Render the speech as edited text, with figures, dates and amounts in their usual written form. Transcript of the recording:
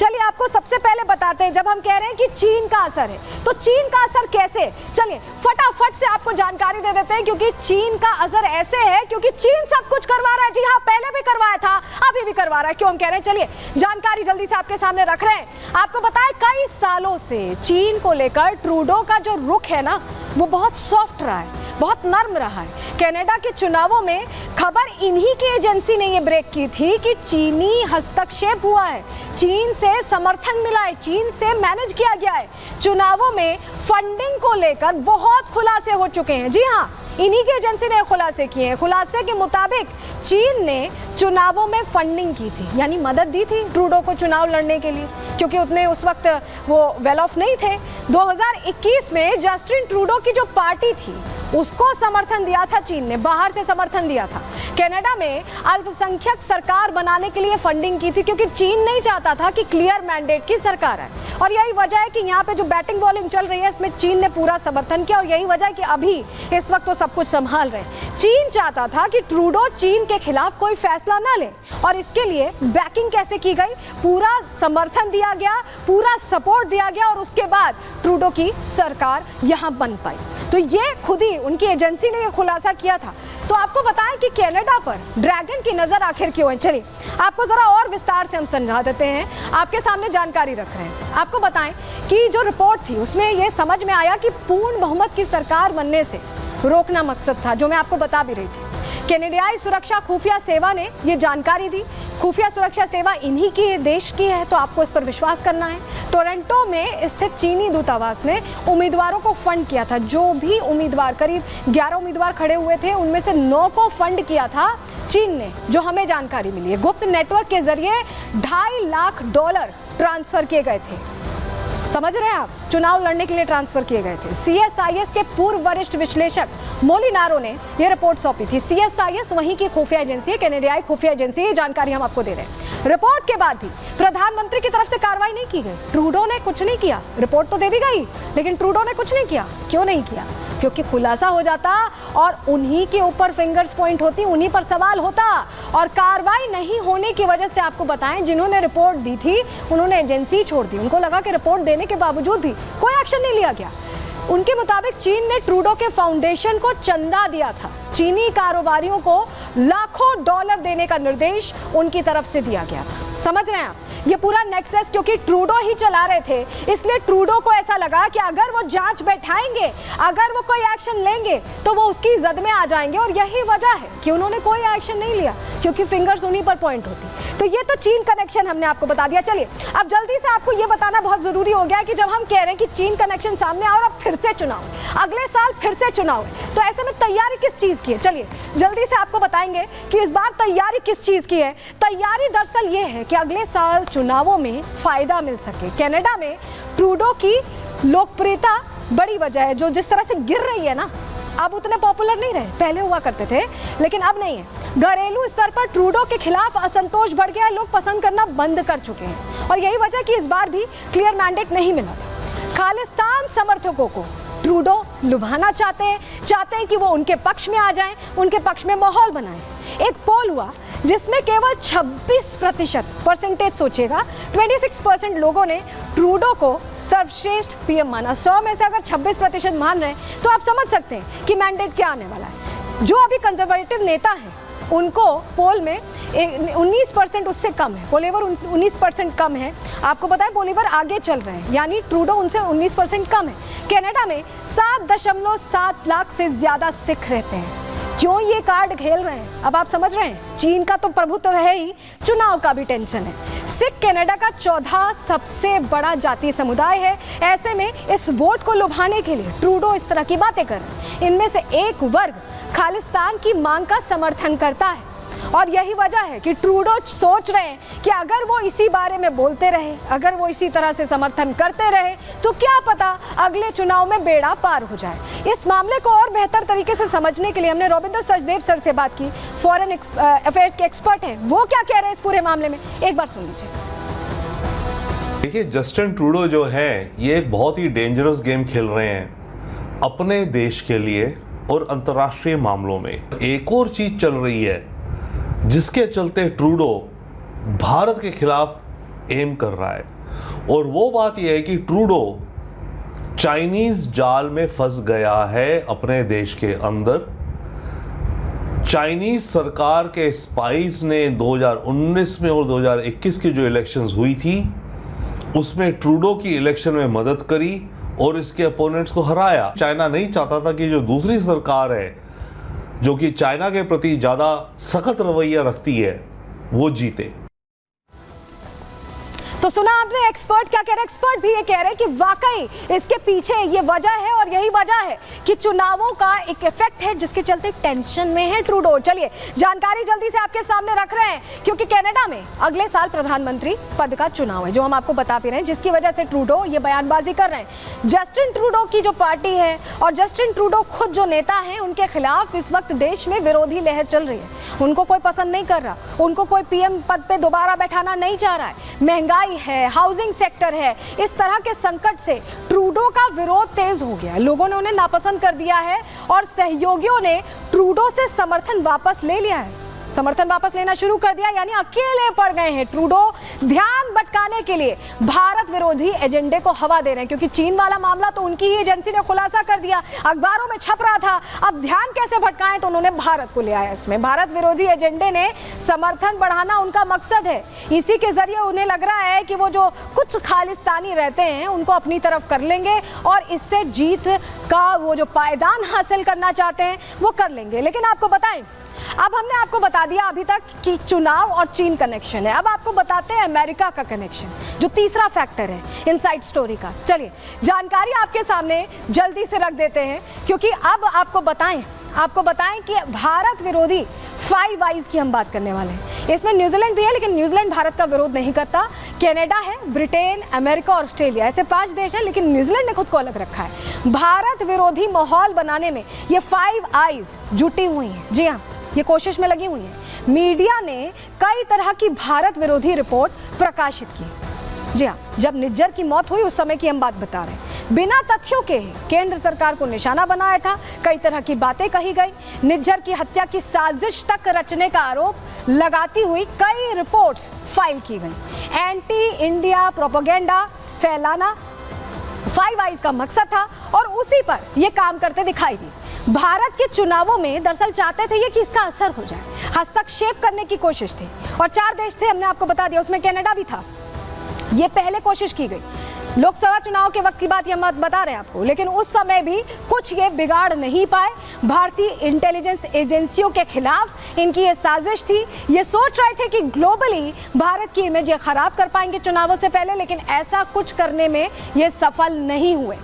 चलिए आपको सबसे पहले बताते हैं, जब हम कह रहे हैं कि चीन का असर है, तो चीन का असर कैसे, चलिए फटाफट से आपको जानकारी दे देते हैं। क्योंकि चीन का असर ऐसे है क्योंकि चीन सब कुछ करवा रहा है। जी हाँ, पहले भी करवाया था, अभी भी करवा रहा है। क्यों हम कह रहे हैं, चलिए जानकारी जल्दी से आपके सामने रख रहे हैं। आपको बताएं, कई सालों से चीन को लेकर ट्रूडो का जो रुख है ना, वो बहुत सॉफ्ट रहा है, बहुत नर्म रहा है। कनाडा के चुनावों में खबर इन्हीं की एजेंसी ने ये ब्रेक की थी कि चीनी हस्तक्षेप हुआ है, चीन से समर्थन मिला है, चीन से मैनेज किया गया है। चुनावों में फंडिंग को लेकर बहुत खुलासे हो चुके हैं। जी हाँ, इन्हीं की एजेंसी ने खुलासे किए हैं। खुलासे के मुताबिक चीन ने चुनावों में फंडिंग की थी, यानी मदद दी थी ट्रूडो को चुनाव लड़ने के लिए, क्योंकि उतने उस वक्त वो वेल ऑफ नहीं थे। 2021 में जस्टिन ट्रूडो की जो पार्टी थी उसको समर्थन दिया था चीन ने, बाहर से समर्थन दिया था। कनाडा में अल्पसंख्यक सरकार बनाने के लिए फंडिंग की थी, क्योंकि चीन नहीं चाहता था कि क्लियर मैंडेट की सरकार आए। और यही वजह है कि यहाँ पे जो बैटिंग बॉलिंग चल रही है इसमें चीन ने पूरा समर्थन किया। और यही वजह है कि अभी इस वक्त तो सब कुछ संभाल रहे हैं। चीन चाहता था कि ट्रूडो चीन के खिलाफ कोई फैसला ना ले, और इसके लिए बैकिंग कैसे की गई, पूरा समर्थन दिया गया, पूरा सपोर्ट दिया गया, और उसके बाद ट्रूडो की सरकार यहाँ बन पाई। तो ये खुद ही उनकी एजेंसी ने ये खुलासा किया था। तो आपको बताएं कि कनाडा पर ड्रैगन की नजर आखिर क्यों है। चलिए आपको जरा और विस्तार से हम समझा देते हैं, आपके सामने जानकारी रख रहे हैं। आपको बताएं कि जो रिपोर्ट थी उसमें ये समझ में आया कि पूर्ण बहुमत की सरकार बनने से रोकना मकसद था, जो मैं आपको बता भी रही थी। कनाडियाई सुरक्षा खुफिया सेवा ने ये जानकारी दी। खुफिया सुरक्षा सेवा इन्हीं की देश की है, तो आपको इस पर विश्वास करना है। टोरंटो में स्थित चीनी दूतावास ने उम्मीदवारों को फंड किया था। जो भी उम्मीदवार, करीब 11 उम्मीदवार खड़े हुए थे, उनमें से 9 को फंड किया था चीन ने, जो हमें जानकारी मिली है। गुप्त नेटवर्क के जरिए $2.5 लाख ट्रांसफर किए गए थे। समझ रहे हैं आप, चुनाव लड़ने के लिए ट्रांसफर किए गए थे। CSIS के पूर्व वरिष्ठ विश्लेषक मोलिनारो ने यह रिपोर्ट सौंपी थी। CSIS वहीं की खुफिया एजेंसी है, कनाडियाई खुफिया एजेंसी। ये जानकारी हम आपको दे रहे हैं। रिपोर्ट के बाद भी प्रधानमंत्री की तरफ से कार्रवाई नहीं की गई। ट्रूडो ने कुछ नहीं किया। रिपोर्ट तो दे दी गई, लेकिन ट्रूडो ने कुछ नहीं किया। क्यों नहीं किया? क्योंकि खुलासा हो जाता और उन्हीं के ऊपर फिंगर्स पॉइंट होती, उन्हीं पर सवाल होता। और कार्रवाई नहीं होने की वजह से आपको बताएं, जिन्होंने रिपोर्ट दी थी उन्होंने एजेंसी छोड़ दी। उनको लगा कि रिपोर्ट देने के बावजूद भी कोई एक्शन नहीं लिया गया। उनके मुताबिक चीन ने ट्रूडो के फाउंडेशन को चंदा दिया था। चीनी कारोबारियों को लाखों डॉलर देने का निर्देश उनकी तरफ से दिया गया था। समझ रहे हैं आप? ये पूरा नेक्सस क्योंकि ट्रूडो ही चला रहे थे, इसलिए ट्रूडो को ऐसा लगा कि अगर वो जांच बैठाएंगे, अगर वो कोई एक्शन लेंगे, तो वो उसकी जद में आ जाएंगे। और यही वजह है कि उन्होंने कोई एक्शन नहीं लिया, क्योंकि फिंगर्स उन्हीं पर पॉइंट होती। तो ये तो चीन कनेक्शन हमने आपको बता दिया। चलिए अब जल्दी से आपको ये बताना बहुत जरूरी हो गया कि जब हम कह रहे हैं कि चीन कनेक्शन सामने आओ और अब फिर से चुनाव, अगले साल फिर से चुनाव है, तो ऐसे में तैयारी किस चीज की है? चलिए जल्दी से आपको बताएंगे कि इस बार तैयारी किस चीज की है। तैयारी दरअसल ये है कि अगले साल चुनावों में फायदा मिल सके। कनाडा में ट्रूडो की लोकप्रियता बड़ी वजह है, जो जिस तरह से गिर रही है ना, अब उतने पॉपुलर नहीं रहे, पहले हुआ करते थे लेकिन अब नहीं है। घरेलू स्तर पर ट्रूडो के खिलाफ असंतोष बढ़ गया है, लोग पसंद करना बंद कर चुके हैं। और यही वजह कि इस बार भी क्लियर मैंडेट नहीं मिला। खालिस्तान समर्थकों को ट्रूडो लुभाना चाहते हैं कि वो उनके पक्ष में आ जाएं, उनके पक्ष में माहौल बनाएं। एक पोल हुआ जिसमें केवल 26% परसेंटेज सोचेगा, 26% लोगों ने ट्रूडो को सर्वश्रेष्ठ पीएम माना। 100 में से अगर 26% मान रहे हैं तो आप समझ सकते हैं कि मैंडेट क्या आने वाला है। जो अभी कंजर्वेटिव नेता हैं उनको पोल में 19% उससे कम है, पोलिवर 19% कम है। आपको बताएं पोलिवर आगे चल रहे हैं, यानी ट्रूडो उनसे 19% कम है। कनाडा में 7.7 लाख से ज्यादा सिख रहते हैं। क्यों ये कार्ड खेल रहे हैं? अब आप समझ रहे हैं, चीन का तो प्रभुत्व है ही, चुनाव का भी टेंशन है। सिख कनाडा का 14 सबसे बड़ा जातीय समुदाय है। ऐसे में इस वोट को लुभाने के लिए ट्रूडो इस तरह की बातें कर रहे हैं। इनमें से एक वर्ग खालिस्तान की मांग का समर्थन करता है, और यही वजह है कि ट्रूडो सोच रहे हैं कि अगर वो इसी बारे में बोलते रहे, अगर वो इसी तरह से समर्थन करते रहे, तो क्या पता अगले चुनाव में बेड़ा पार हो जाए। इस मामले को और बेहतर तरीके से समझने के लिए हमने रविंद्र सचदेव सर से बात की, फॉरेन अफेयर्स के एक्सपर्ट हैं। वो क्या कह रहे हैं इस पूरे मामले में, एक बार सुन लीजिए। देखिए, जस्टिन ट्रूडो जो है ये एक बहुत ही डेंजरस गेम खेल रहे हैं अपने देश के लिए और अंतर्राष्ट्रीय मामलों में। एक और चीज चल रही है जिसके चलते ट्रूडो भारत के खिलाफ एम कर रहा है, और वो बात यह है कि ट्रूडो चाइनीज जाल में फंस गया है अपने देश के अंदर। चाइनीज सरकार के स्पाइस ने 2019 में और 2021 की जो इलेक्शंस हुई थी उसमें ट्रूडो की इलेक्शन में मदद करी और इसके अपोनेंट्स को हराया। चाइना नहीं चाहता था कि जो दूसरी सरकार है जो कि चाइना के प्रति ज़्यादा सख्त रवैया रखती है वो जीते। तो सुना आपने एक्सपर्ट क्या कह रहे हैं। एक्सपर्ट भी ये कह रहे हैं कि वाकई इसके पीछे ये वजह है और यही वजह है कि चुनावों का एक इफेक्ट है जिसके चलते टेंशन में है ट्रूडो। चलिए जानकारी जल्दी से आपके सामने रख रहे हैं क्योंकि कनाडा में अगले साल प्रधानमंत्री पद का चुनाव है जो हम आपको बता भी रहे हैं, जिसकी वजह से ट्रूडो ये बयानबाजी कर रहे हैं। जस्टिन ट्रूडो की जो पार्टी है और जस्टिन ट्रूडो खुद जो नेता है उनके खिलाफ इस वक्त देश में विरोधी लहर चल रही है। उनको कोई पसंद नहीं कर रहा, उनको कोई पीएम पद पे दोबारा बैठाना नहीं चाह रहा है। महंगाई है, हाउसिंग सेक्टर है, इस तरह के संकट से ट्रूडो का विरोध तेज हो गया। लोगों ने उन्हें नापसंद कर दिया है और सहयोगियों ने ट्रूडो से समर्थन वापस ले लिया है, समर्थन वापस लेना शुरू कर दिया, यानी अकेले पड़ गए हैं ट्रूडो। ध्यान भटकाने के लिए भारत विरोधी एजेंडे को हवा दे रहे हैं क्योंकि चीन वाला मामला तो उनकी ही एजेंसी ने खुलासा कर दिया, अखबारों में छप रहा था। अब ध्यान कैसे भटकाएं तो उन्होंने भारत को ले आया इसमें। भारत विरोधी एजेंडे ने समर्थन बढ़ाना उनका मकसद है। इसी के जरिए उन्हें लग रहा है कि वो जो कुछ खालिस्तानी रहते हैं उनको अपनी तरफ कर लेंगे और इससे जीत का वो जो पायदान हासिल करना चाहते हैं वो कर लेंगे। लेकिन आपको बताएं, अब हमने आपको बता दिया अभी तक कि चुनाव और चीन कनेक्शन है, अब आपको बताते हैं अमेरिका का कनेक्शन जो तीसरा फैक्टर है इनसाइड स्टोरी का। चलिए जानकारी आपके सामने जल्दी से रख देते हैं क्योंकि अब आपको बताएं कि भारत विरोधी 5 आईज की हम बात करने वाले हैं। इसमें न्यूजीलैंड भी है लेकिन न्यूजीलैंड भारत का विरोध नहीं करता। कनाडा है, ब्रिटेन, अमेरिका, ऑस्ट्रेलिया, ऐसे 5 देश हैं लेकिन न्यूजीलैंड ने खुद को अलग रखा है। भारत विरोधी माहौल बनाने में ये 5 आईज जुटी हुई हैं। जी हाँ, ये कोशिश में लगी हुई है। मीडिया ने कई तरह की भारत विरोधी रिपोर्ट प्रकाशित की। जी हाँ, जब निज्जर की मौत हुई उस समय की हम बात बता रहे हैं। बिना तथ्यों के केंद्र सरकार को निशाना बनाया था, कई तरह की बातें कही गई, निज्जर की हत्या की साजिश तक रचने का आरोप लगाती हुई कई रिपोर्ट्स फाइल की गई। एंटी इंडिया प्रोपेगेंडा फैलाना 5 आईज का मकसद था और उसी पर यह काम करते दिखाई दी। भारत के चुनावों में दरअसल चाहते थे ये कि इसका असर हो जाए, हस्तक्षेप करने की कोशिश थी और 4 देश थे, हमने आपको बता दिया, उसमें कनाडा भी था। ये पहले कोशिश की गई, लोकसभा चुनाव के वक्त की बात ये हम बता रहे हैं आपको, लेकिन उस समय भी कुछ ये बिगाड़ नहीं पाए। भारतीय इंटेलिजेंस एजेंसियों के खिलाफ इनकी ये साजिश थी। ये सोच रहे थे कि ग्लोबली भारत की इमेज ये खराब कर पाएंगे चुनावों से पहले, लेकिन ऐसा कुछ करने में ये सफल नहीं हुए।